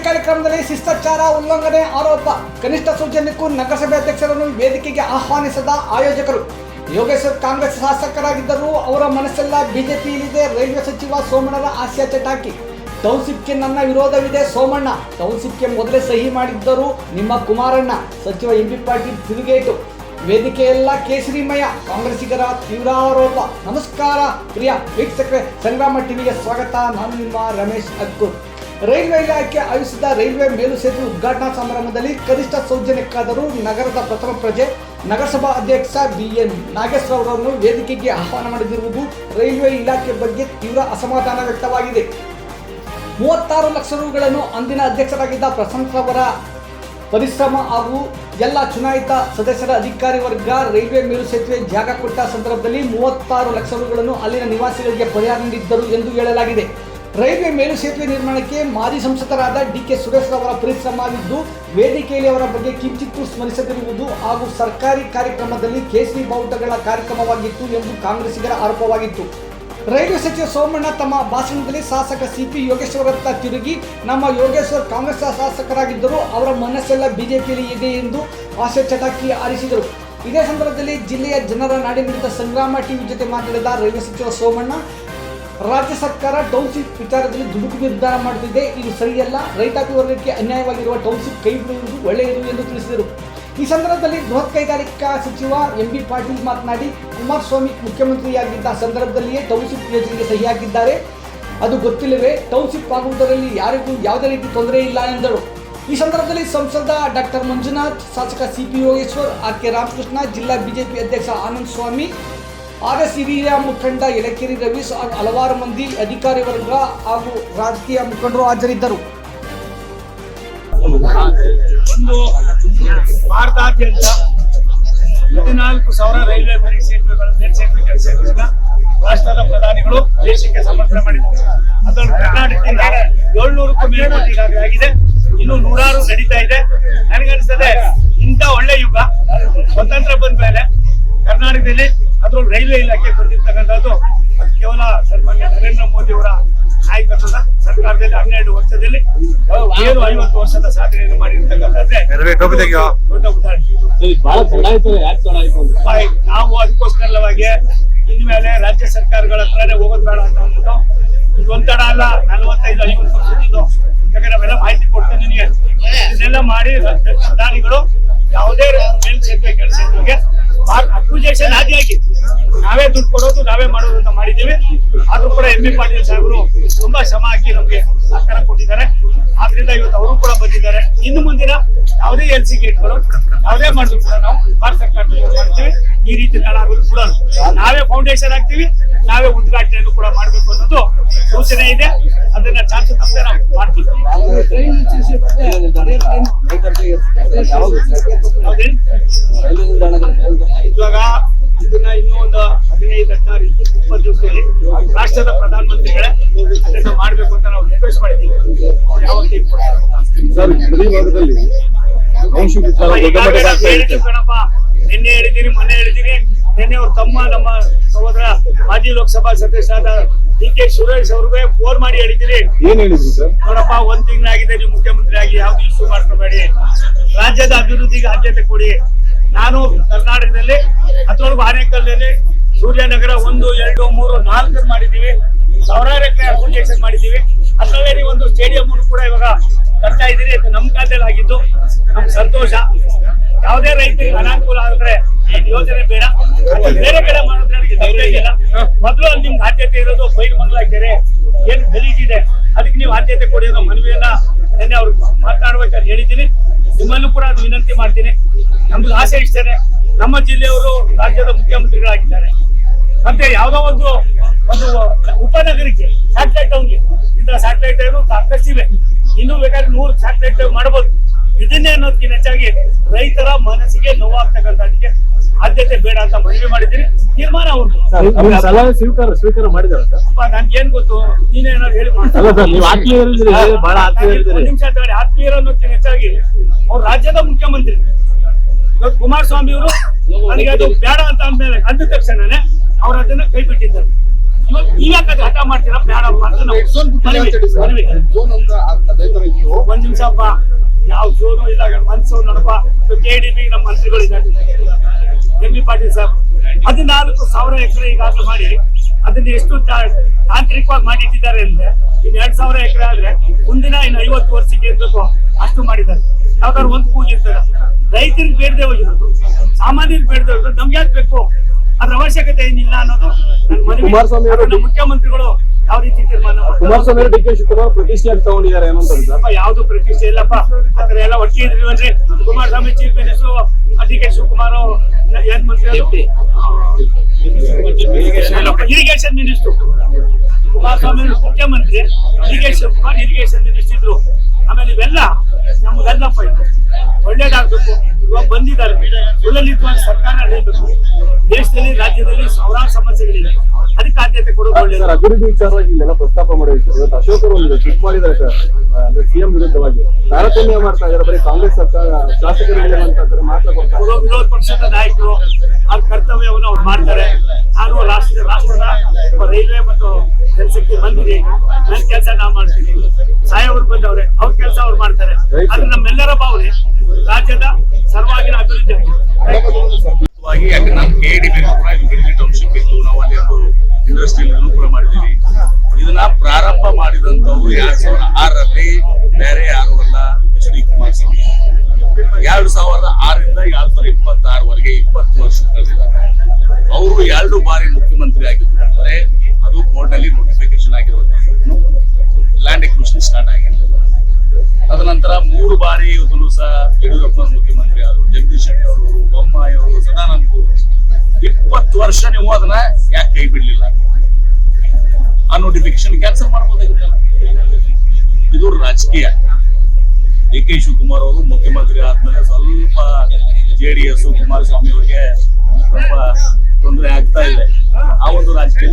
ಕಾರ್ಯಕ್ರಮದಲ್ಲಿ ಶಿಷ್ಟಾಚಾರ ಉಲ್ಲಂಘನೆ ಆರೋಪ, ಕನಿಷ್ಠ ಸೌಜನ್ಯಕ್ಕೂ ನಗರಸಭೆ ಅಧ್ಯಕ್ಷರನ್ನು ವೇದಿಕೆಗೆ ಆಹ್ವಾನಿಸದ ಆಯೋಜಕರು. ಯೋಗೇಶ್ವರ್ ಕಾಂಗ್ರೆಸ್ ಶಾಸಕರಾಗಿದ್ದರೂ ಅವರ ಮನಸ್ಸೆಲ್ಲ ಬಿಜೆಪಿಯಲ್ಲಿದೆ. ರೈಲ್ವೆ ಸಚಿವ ಸೋಮಣ್ಣರ ಹಾಸ್ಯ ಚಟಾಕಿ. ಟೌನ್ಶಿಪ್ಗೆ ನನ್ನ ವಿರೋಧವಿದೆ ಸೋಮಣ್ಣ. ಟೌನ್ಶಿಪ್ಗೆ ಮೊದಲೇ ಸಹಿ ಮಾಡಿದ್ದರು ನಿಮ್ಮ ಕುಮಾರಣ್ಣ. ಸಚಿವ ಎಂಬಿ ಪಾಟೀಲ್ ತಿರುಗೇಟು. ವೇದಿಕೆಯೆಲ್ಲ ಕೇಸರಿಮಯ. ಕಾಂಗ್ರೆಸ್ಸಿಗರ ತೀವ್ರ ಆರೋಪ. ನಮಸ್ಕಾರ ಪ್ರಿಯ ವೀಕ್ಷಕರೇ, ಸಂಗ್ರಾಮ ಟಿವಿಗೆ ಸ್ವಾಗತ. ನಾನು ನಿಮ್ಮ ರಮೇಶ್ ಅಕ್ಕೂರ್. ರೈಲ್ವೆ ಇಲಾಖೆ ಆಯೋಜಿಸಿದ ರೈಲ್ವೆ ಮೇಲು ಸೇತುವೆ ಉದ್ಘಾಟನಾ ಸಮಾರಂಭದಲ್ಲಿ ಕನಿಷ್ಠ ಸೌಜನ್ಯಕ್ಕಾದರೂ ನಗರದ ಪ್ರಥಮ ಪ್ರಜೆ ನಗರಸಭಾ ಅಧ್ಯಕ್ಷ BN ನಾಗೇಶ್ ಅವರನ್ನು ವೇದಿಕೆಗೆ ಆಹ್ವಾನ ಮಾಡಿದಿರುವುದು ರೈಲ್ವೆ ಇಲಾಖೆ ಬಗ್ಗೆ ತೀವ್ರ ಅಸಮಾಧಾನ ವ್ಯಕ್ತವಾಗಿದೆ. 36 ಲಕ್ಷ ರುಗಳನ್ನು ಅಂದಿನ ಅಧ್ಯಕ್ಷರಾಗಿದ್ದ ಪ್ರಶಾಂತ್ ಅವರ ಪರಿಶ್ರಮ ಹಾಗೂ ಎಲ್ಲ ಚುನಾಯಿತ ಸದಸ್ಯರ ಅಧಿಕಾರಿ ವರ್ಗ ರೈಲ್ವೆ ಮೇಲು ಸೇತುವೆ ಜಾಗ ಕೊಟ್ಟ ಸಂದರ್ಭದಲ್ಲಿ 36 ಲಕ್ಷ ರುಗಳನ್ನು ಅಲ್ಲಿನ ನಿವಾಸಿಗಳಿಗೆ ಪರಿಹಾರ ನೀಡಿದ್ದರು ಎಂದು ಹೇಳಲಾಗಿದೆ. ರೈಲ್ವೆ ಮೇಲು ಸೇತುವೆ ನಿರ್ಮಾಣಕ್ಕೆ ಮಾಜಿ ಸಂಸದರಾದ DK ಸುರೇಶ್ ಅವರ ಪರಿಶ್ರಮವಿದ್ದು ವೇದಿಕೆಯಲ್ಲಿ ಅವರ ಬಗ್ಗೆ ಕಿಂಚಿತ್ತೂ ಸ್ಮರಿಸದಿರುವುದು ಹಾಗೂ ಸರ್ಕಾರಿ ಕಾರ್ಯಕ್ರಮದಲ್ಲಿ ಕೇಸರಿ ಬಾವುಟಗಳ ಕಾರ್ಯಕ್ರಮವಾಗಿತ್ತು ಎಂದು ಕಾಂಗ್ರೆಸ್ಸಿಗರ ಆರೋಪವಾಗಿತ್ತು. ರೈಲ್ವೆ ಸಚಿವ ಸೋಮಣ್ಣ ತಮ್ಮ ಭಾಷಣದಲ್ಲಿ ಶಾಸಕ CP ಯೋಗೇಶ್ವರತ್ತ ತಿರುಗಿ, ನಮ್ಮ ಯೋಗೇಶ್ವರ್ ಕಾಂಗ್ರೆಸ್ ಶಾಸಕರಾಗಿದ್ದರೂ ಅವರ ಮನಸ್ಸೆಲ್ಲ ಬಿಜೆಪಿಯಲ್ಲಿ ಇದೆ ಎಂದು ಹಾಸ್ಯ ಚಟಾಕಿ ಆರಿಸಿದರು. ಇದೇ ಸಂದರ್ಭದಲ್ಲಿ ಜಿಲ್ಲೆಯ ಜನರ ನಾಡಿಮಿಡಿತ ಸಂಗ್ರಾಮ ಟಿವಿ ಜೊತೆ ಮಾತನಾಡಿದ ರೈಲ್ವೆ ಸಚಿವ ಸೋಮಣ್ಣ, ರಾಜ್ಯ ಸರ್ಕಾರ ಟೌನ್ಶಿಪ್ ವಿಚಾರದಲ್ಲಿ ದುಡುಕು ನಿರ್ಧಾರ ಮಾಡುತ್ತಿದೆ. ಇದು ಸರಿಯಲ್ಲ. ರೈತಾಪಿ ವರ್ಗಕ್ಕೆ ಅನ್ಯಾಯವಾಗಿರುವ ಟೌನ್ಶಿಪ್ ಕೈ ಬಿಡುವುದು ಒಳ್ಳೆಯದು ಎಂದು ತಿಳಿಸಿದರು. ಈ ಸಂದರ್ಭದಲ್ಲಿ ಬೃಹತ್ ಕೈಗಾರಿಕಾ ಸಚಿವ MB ಪಾಟೀಲ್ ಮಾತನಾಡಿ, ಕುಮಾರಸ್ವಾಮಿ ಮುಖ್ಯಮಂತ್ರಿಯಾಗಿದ್ದ ಸಂದರ್ಭದಲ್ಲಿಯೇ ಟೌನ್ಶಿಪ್ ಯೋಜನೆಗೆ ಸಹಿ ಹಾಕಿದ್ದಾರೆ. ಅದು ಗೊತ್ತಿಲ್ಲವೇ? ಟೌನ್ಶಿಪ್ ಆಗುವುದರಲ್ಲಿ ಯಾರಿಗೂ ಯಾವುದೇ ರೀತಿ ತೊಂದರೆ ಇಲ್ಲ ಎಂದರು. ಈ ಸಂದರ್ಭದಲ್ಲಿ ಸಂಸದ ಡಾಕ್ಟರ್ ಮಂಜುನಾಥ್, ಶಾಸಕ CP ಯೋಗೇಶ್ವರ್, RK ರಾಮಕೃಷ್ಣ, ಜಿಲ್ಲಾ ಬಿಜೆಪಿ ಅಧ್ಯಕ್ಷ ಆನಂದ್ ಸ್ವಾಮಿ, RS ಹಿರಿಯ ಮುಖಂಡ ಯಲಕೇರಿ ರವೀಶ್ ಹಾಗೂ ಹಲವಾರು ಮಂದಿ ಅಧಿಕಾರಿ ವರ್ಗ ಹಾಗೂ ರಾಜಕೀಯ ಮುಖಂಡರು ಹಾಜರಿದ್ದರು. ಒಂದು ಭಾರತಾದ್ಯಂತ 14,000 ರೈಲ್ವೆ ಮೇಲ್ಸೇತುವೆ ಕೆಲಸ ರಾಷ್ಟ್ರದ ಪ್ರಧಾನಿಗಳು ದೇಶಕ್ಕೆ ಸಮರ್ಪಣೆ ಮಾಡಿದ್ದಾರೆ. ಅದನ್ನು ಕರ್ನಾಟಕದಿಂದ 700ಕ್ಕೂ ಮೇಲ್ಪಟ್ಟು ಈಗಾಗಲೇ ಆಗಿದೆ. ಇನ್ನು 100 ನಡೀತಾ ಇದೆ. ನನಗನ್ನಿಸ್ತದೆ ಇಂಥ ಒಳ್ಳೆ ಯುಗ ಸ್ವತಂತ್ರ ಬಂದ ಮೇಲೆ ಕರ್ನಾಟಕದಲ್ಲಿ ಅದರೊಳಗೆ ರೈಲ್ವೆ ಇಲಾಖೆ ಬಂದಿರ್ತಕ್ಕಂಥದ್ದು ಕೇವಲ ಸನ್ಮಾನ್ಯ ನರೇಂದ್ರ ಮೋದಿ ಅವರ ನಾಯಕತ್ವದ ಸರ್ಕಾರದಲ್ಲಿ 12 ವರ್ಷದಲ್ಲಿ ಏನು 50 ವರ್ಷದ ಸಾಧನೆಯನ್ನು ಮಾಡಿರ್ತಕ್ಕಂಥದ್ದೇ ದೊಡ್ಡ ಉದಾಹರಣೆ. ನಾವು ಅದಕ್ಕೋಸ್ಕರವಾಗಿ ಇನ್ಮೇಲೆ ರಾಜ್ಯ ಸರ್ಕಾರಗಳ ಹತ್ರನೇ ಹೋಗೋದು ಬೇಡ ಅಂತ ಅಂದ್ಬಿಟ್ಟು ಇದು ಒಂಥರ ಅಲ್ಲ, 45-50 ವರ್ಷದ್ದು. ಯಾಕಂದ್ರೆ ನಾವೆಲ್ಲ ಮಾಹಿತಿ ಕೊಡ್ತೇನೆ ನಿಮಗೆ. ಇದನ್ನೆಲ್ಲ ಮಾಡಿ ಪ್ರಧಾನಿಗಳು ಯಾವುದೇ ಮೇಲ್ಸೇತುವೆ ಕೆಲಸಗಳಿಗೆ ಅಕ್ವಿಜೇಷನ್ ಆದಿಯಾಗಿ ನಾವೇ ದುಡ್ಡು ಕೊಡೋದು ನಾವೇ ಮಾಡೋದು ಅಂತ ಮಾಡಿದ್ದೀವಿ. ಆದ್ರೂ ಕೂಡ MB ಪಾಟೀಲ್ ಸಾಹೇಬರು ತುಂಬಾ ಶ್ರಮ ಹಾಕಿ ನಮಗೆ ಸಹಕಾರ ಕೊಟ್ಟಿದ್ದಾರೆ. ಆದ್ರಿಂದ ಇವತ್ತು ಅವರು ಕೂಡ ಬಂದಿದ್ದಾರೆ. ಇನ್ನು ಮುಂದಿನ ಯಾವುದೇ LC ಗೇಟ್ಗಳು ಯಾವುದೇ ಮಾಡಿದ್ರು ಕೂಡ ನಾವು ಭಾರತ ಸರ್ಕಾರದಲ್ಲಿ ಮಾಡ್ತೀವಿ. ಈ ರೀತಿ ನಾಳಾಗೋದು ಕೂಡ ನಾವೇ ಫೌಂಡೇಶನ್ ಹಾಕ್ತೀವಿ, ನಾವೇ ಉದ್ಘಾಟನೆಯನ್ನು ಕೂಡ ಮಾಡಬೇಕು ಅನ್ನೋದು ಸೂಚನೆ ಇದೆ. ಅದನ್ನ ಚಾನ್ಸ್ ತಪ್ಪದೆ ನಾವು ಮಾಡ್ತೀವಿ. ಇವಾಗ ಇದನ್ನ ಇನ್ನೂ ಒಂದು 15, 16, 20 ದಿವಸದಲ್ಲಿ ರಾಷ್ಟ್ರದ ಪ್ರಧಾನಮಂತ್ರಿಗಳೇ ಅದನ್ನ ಮಾಡ್ಬೇಕು ಅಂತ ನಾವು ರಿಕ್ವೆಸ್ಟ್ ಮಾಡಿದ್ದೀವಿ. ಅವ್ರು ಯಾವಾಗ ಕಣಪ್ಪ, ನಿನ್ನೆ ಹೇಳಿದ್ದೀನಿ, ಮೊನ್ನೆ ಹೇಳಿದ್ದೀನಿ. ನಿನ್ನೆ ಅವ್ರ ತಮ್ಮ ನಮ್ಮ ಸಹೋದರ ಮಾಜಿ ಲೋಕಸಭಾ ಸದಸ್ಯರಾದ DK ಸುರೇಶ್ ಅವ್ರಿಗೆ ಫೋನ್ ಮಾಡಿ ಹೇಳಿದ್ದೀರಿ. ಏನ್ ಹೇಳಿದ್ರಿ ಸರ್? ನೋಡಪ್ಪ, 1 ತಿಂಗಳಾಗಿದೆ ನೀವು ಮುಖ್ಯಮಂತ್ರಿ ಆಗಿ, ಯಾವ್ದು ಇಶ್ಯೂ ಮಾಡ್ಕೋಬೇಡಿ, ರಾಜ್ಯದ ಅಭಿವೃದ್ಧಿಗೆ ಆದ್ಯತೆ ಕೊಡಿ. ನಾನು ಕರ್ನಾಟಕದಲ್ಲಿ ಅದರೊಳಗೂ ಆನೇಕಲ್ನಲ್ಲಿ ಸೂರ್ಯನಗರ 1, 2, 3, 4 ಮಾಡಿದ್ದೀವಿ. 1000 ಎಕರೆ ಅಪ್ಲಿಕೇಶನ್ ಮಾಡಿದ್ದೀವಿ. ಅದರಲ್ಲಿ ಒಂದು ಸ್ಟೇಡಿಯಂ ಕೂಡ ಇವಾಗ ಕಟ್ತಾ ಇದ್ದೀರಿ. ಅದು ನಮ್ಮ ಖಾತೆಯಲ್ಲಿ ಆಗಿದ್ದು ನಮ್ಗೆ ಸಂತೋಷ. ಯಾವುದೇ ರೈತರಿಗೆ ಅನಾನುಕೂಲ ಆದ್ರೆ ಯೋಜನೆ ಬೇಡ, ಬೇರೆ ಕಡೆ ಮಾಡೋದ್ರೆ ನನಗೆ ಧೈರ್ಯ ಇಲ್ಲ. ಮೊದಲು ನಿಮ್ಗೆ ಆದ್ಯತೆ ಇರೋದು ಬೈಲಮಂಗಲ ಕೆರೆ ಏನ್ ಗಲೀಜಿದೆ, ಅದಕ್ಕೆ ನೀವು ಆದ್ಯತೆ ಕೊಡಿ ಅನ್ನೋ ಮನವಿಯನ್ನ ನಿನ್ನೆ ಅವ್ರಿಗೆ ಮಾತನಾಡ್ಬೇಕಾದ್ರೆ ಹೇಳಿದ್ದೀನಿ. ನಿಮ್ಮಲ್ಲೂ ಕೂಡ ಅದು ವಿನಂತಿ ಮಾಡ್ತೀನಿ. ನಮ್ದು ಆಸೆ ಇಷ್ಟೇನೆ, ನಮ್ಮ ಜಿಲ್ಲೆಯವರು ರಾಜ್ಯದ ಮುಖ್ಯಮಂತ್ರಿಗಳಾಗಿದ್ದಾರೆ. ಮತ್ತೆ ಯಾವುದೋ ಒಂದು ಉಪನಗರಕ್ಕೆ ಸ್ಯಾಟಲೈಟ್ ಟೌನ್ಗೆ ಇಂಥ ಸ್ಯಾಟಲೈಟ್ ಸಾಕಷ್ಟಿವೆ. ಇನ್ನೂ ಬೇಕಾದ್ರೆ 100 ಸ್ಯಾಟಲೈಟ್ ಮಾಡಬಹುದು. ಇದನ್ನೇ ಅನ್ನೋದಕ್ಕಿಂತ ಹೆಚ್ಚಾಗಿ ರೈತರ ಮನಸ್ಸಿಗೆ ನೋವಾಗ್ತಕ್ಕಂಥದಕ್ಕೆ ಆದ್ಯತೆ ಬೇಡ ಅಂತ ಮನವಿ ಮಾಡಿದ್ದೀನಿ. ತೀರ್ಮಾನ ಉಂಟು. ಸ್ವೀಕಾರ ಮಾಡಿದಾರೆ ನನ್ಗೆ ಏನ್ ಗೊತ್ತು, ನೀನೇನಾದ್ರು ಹೇಳಿ ನಿಮಿಷ ಆತ್ಮೀಯರು ಅನ್ನೋದಕ್ಕಿಂತ ಹೆಚ್ಚಾಗಿ ಅವ್ರು ರಾಜ್ಯದ ಮುಖ್ಯಮಂತ್ರಿ ಇವತ್ತು ಕುಮಾರಸ್ವಾಮಿ ಅವರು ನನಗೆ ಅದು ಬೇಡ ಅಂತ ಅಂದ ತಕ್ಷಣನೇ ಅವ್ರು ಅದನ್ನ ಕೈ ಬಿಟ್ಟಿದ್ದಾರೆ. ಇವಾಗ ನೀವ್ಯಾಕೆ ಹಠ ಮಾಡ್ತೀರಾ ಬೇಡಪ್ಪ ಅಂತ ನಾವು ಮನವಿ. ಒಂದ್ ನಿಮಿಷ ಅಪ್ಪ, ಯಾವ ಜೋರು ಇಲ್ಲ, ಮನ್ಸು ನೋಡಪ್ಪ. KDP ನಮ್ಮ ಮಂತ್ರಿಗಳಿದ್ದಾರೆ, MB ಪಾಟೀಲ್ ಸರ್ 14,000 ಎಕರೆ ಈಗಾಗಲೇ ಮಾಡಿ ಅದನ್ನ ಎಷ್ಟು ತಾಂತ್ರಿಕವಾಗಿ ಮಾಡಿಟ್ಟಿದ್ದಾರೆ ಅಂದ್ರೆ ಇನ್ನು 2,000 ಎಕರೆ ಆದ್ರೆ ಮುಂದಿನ ಇನ್ನು 50 ವರ್ಷಕ್ಕೆ ಇರ್ಬೇಕು ಅಷ್ಟು ಮಾಡಿದ್ದಾರೆ. ಯಾವ್ದಾದ್ರು ಒಂದು ಕೂಗಿರ್ತಾರೆ, ರೈತರಿಗೆ ಬೇಡದೆ ಹೋಗಿರೋದು, ಸಾಮಾನ್ಯರಿಗೆ ಬೇಡದೆ ಹೋಗಿರೋದು, ನಮ್ಗೆ ಯಾಕೆ ಬೇಕು, ಅದ್ರ ಅವಶ್ಯಕತೆ ಏನಿಲ್ಲ ಅನ್ನೋದು ನನ್ನ ಮನವಿ. ಕುಮಾರಸ್ವಾಮಿ ಅವರು ನಮ್ಮ ಮುಖ್ಯಮಂತ್ರಿಗಳು ಯಾವ ರೀತಿ ತೀರ್ಮಾನ ಮಾಡ್ತಾರೆ? ಕುಮಾರಸ್ವಾಮಿ ಅವರು DK ಶಿವಕುಮಾರ್ ಪ್ರತಿಷ್ಠೆಯಾಗಿ ತಗೊಂಡಿದ್ದಾರೆ ಏನೋ ಅಂತ ಸರ್. ಯಾವ್ದು ಪ್ರತಿಷ್ಠೆ ಇಲ್ಲಪ್ಪ, ಆತರ ಎಲ್ಲ ಒಟ್ಟಿಗೆ ಇದ್ರಿ ಅಂದ್ರೆ Kumaraswamy chief minister, DK Shivakumar ಏನ್ ಮಂತ್ರಿ, ಇರಿಗೇಷನ್ ಮಿನಿಸ್ಟರ್. ಕುಮಾರಸ್ವಾಮಿ ಮುಖ್ಯಮಂತ್ರಿ, DK ಶಿವಕುಮಾರ್ ಇರಿಗೇಷನ್ ಮಿನಿಸ್ಟರ್ ಇದ್ರು. ಆಮೇಲೆ ಇವೆಲ್ಲ ನಮ್ಗೆಲ್ಲಪ್ಪ ಇದು ಒಳ್ಳೇದಾಗ್ಬೇಕು. ಇವಾಗ ಬಂದಿದ್ದಾರೆ, ಸುಲಲಿತವಾಗಿ ಸರ್ಕಾರ ನಡೆಯಬೇಕು. ದೇಶದಲ್ಲಿ ರಾಜ್ಯದಲ್ಲಿ ಸಾವಿರಾರು ಸಮಸ್ಯೆಗಳಿವೆ, ಅದಕ್ಕೆ ಆದ್ಯತೆ ಕೊಡೋದು ಒಳ್ಳೇದು. ಸರ್, ಅಭಿವೃದ್ಧಿ ವಿಚಾರವಾಗಿ ಇಲ್ಲೆಲ್ಲ ಪ್ರಸ್ತಾಪ ಮಾಡಿದ್ರು ಸರ್. ಇವತ್ತು ಅಶೋಕ್ ಅವರು ಒಂದು ಟ್ವೀಟ್ ಮಾಡಿದ್ದಾರೆ ಸರ್, ಅಂದ್ರೆ CM ವಿರುದ್ಧವಾಗಿ ತಾರತಮ್ಯ ಮಾಡ್ತಾ ಇದ್ದಾರೆ. ಬರೀ ಕಾಂಗ್ರೆಸ್ ಸರ್ಕಾರ ಶಾಸಕರಿಗೆ ಅಂತ ಮಾತ್ರ ಕೊಡ್ತಾರೆ. ವಿರೋಧ ಪಕ್ಷದ ನಾಯಕರು ಅವ್ರ ಕರ್ತವ್ಯವನ್ನು ಅವ್ರು ಮಾಡ್ತಾರೆ. ನಾನು ರಾಷ್ಟ್ರದ ರೈಲ್ವೆ ಮತ್ತು ಕೆಲಸಕ್ಕೆ ಬಂದಿದೆ, ನನ್ನ ಕೆಲಸ ನಾವು ಮಾಡ್ತೀನಿ. ಸಾಯೋರು ಬಂದವ್ರೆ, ಅವ್ರ ಕೆಲಸ ಅವ್ರು ಮಾಡ್ತಾರೆ. ಆದ್ರೆ ನಮ್ಮೆಲ್ಲರ ಭಾವನೆ ರಾಜ್ಯದ ಸರ್ವಾಗಿನ ಅಭಿವೃದ್ಧಿ ಯಾಕೆ ನಾವು KDP ಟೌನ್ಶಿಪ್ ಇತ್ತು, ನಾವು ಅಲ್ಲಿ ಒಂದು ಇಂಡಸ್ಟ್ರಿಯಲ್ ಕೂಡ ಮಾಡಿದ್ದೀವಿ. ಇದನ್ನ ಪ್ರಾರಂಭ ಮಾಡಿದಂತವ್ರು 2006ರಲ್ಲಿ ಬೇರೆ ಯಾರು ಅಲ್ಲ, HD ಕುಮಾರಸ್ವಾಮಿ. 2006ರಿಂದ 2026ವರೆಗೆ 20 ವರ್ಷ ಕಳೆದಿದ್ದಾರೆ. ಅವರು 2 ಬಾರಿ ಮುಖ್ಯಮಂತ್ರಿ ಆಗಿದ್ರು. ಅಂದ್ರೆ ಅದು ಬೋರ್ಡ್ ನಲ್ಲಿ ನೋಟಿಫಿಕೇಶನ್ ಆಗಿರುವಂತದ್ದು, ಲ್ಯಾಂಡ್ ಎಕ್ವಿಷನ್ ಸ್ಟಾರ್ಟ್ ಆಗಿಲ್ಲ. ತದನಂತರ 3 ಬಾರಿ ಇದನ್ನು ಸಹ ಯಡಿಯೂರಪ್ಪ ಮುಖ್ಯಮಂತ್ರಿ ಆದರು, ಜಗದೀಶ್ ಶೆಟ್ಟಿ ಅವರು, ಬೊಮ್ಮಾಯಿ ಅವರು, ಸದಾನಂದ ಗೌಡರು. 20 ವರ್ಷ ನೀವು ಅದನ್ನ ಯಾಕೆ ಕೈ ಬಿಡ್ಲಿಲ್ಲ? ಆ ನೋಟಿಫಿಕೇಶನ್ ಕ್ಯಾನ್ಸಲ್ ಮಾಡಬಹುದಾಗಿತ್ತಲ್ಲ. ಇದು ರಾಜಕೀಯ. DK ಶಿವಕುಮಾರ್ ಅವರು ಮುಖ್ಯಮಂತ್ರಿ ಆದ್ಮೇಲೆ ಸ್ವಲ್ಪ JDS ಕುಮಾರಸ್ವಾಮಿ ಅವರಿಗೆ ಸ್ವಲ್ಪ ತೊಂದರೆ ಆಗ್ತಾ ಇದೆ. ಆ ಒಂದು ರಾಜಕೀಯ